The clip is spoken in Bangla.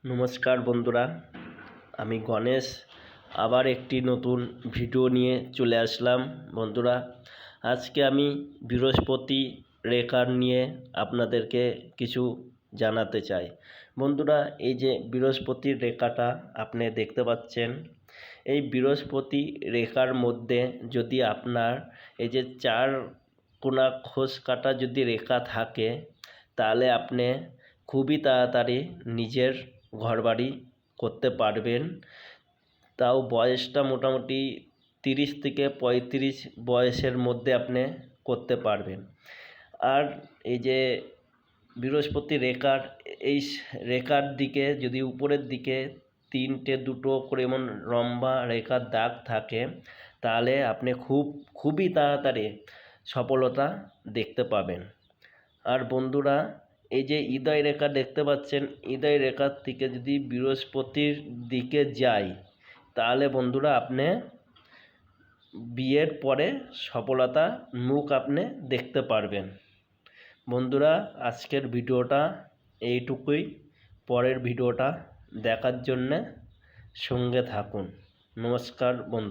নমস্কার বন্ধুরা, আমি গণেশ আবার একটি নতুন ভিডিও নিয়ে চলে আসলাম। বন্ধুরা, আজকে আমি বৃহস্পতি রেখার নিয়ে আপনাদেরকে কিছু জানাতে চাই। বন্ধুরা, এই যে বৃহস্পতির রেখাটা আপনি দেখতে পাচ্ছেন, এই বৃহস্পতি রেখার মধ্যে যদি আপনার এই যে চার কোনা খোঁজ কাটা যদি রেখা থাকে, তাহলে আপনি খুবই তাড়াতাড়ি নিজের ঘরবাড়ি করতে পারবেন। তাও বয়সটা মোটামুটি 30 থেকে 35 বয়সের মধ্যে আপনি করতে পারবেন। আর এই যে বৃহস্পতি রেখার এই রেখার দিকে যদি উপরের দিকে 3টে 2টো করে এমন লম্বা রেখার দাগ থাকে, তাহলে আপনি খুবই তাড়াতাড়ি সফলতা দেখতে পাবেন। আর বন্ধুরা, এই যে হৃদয় রেখা দেখতে পাচ্ছেন, হৃদয় রেখার থেকে যদি বৃহস্পতির দিকে যায়, তাহলে বন্ধুরা আপনি বিয়ের পরে সফলতা মুখ আপনি দেখতে পারবেন। বন্ধুরা, আজকের ভিডিওটা এইটুকুই। পরের ভিডিওটা দেখার জন্যে সঙ্গে থাকুন। নমস্কার বন্ধু।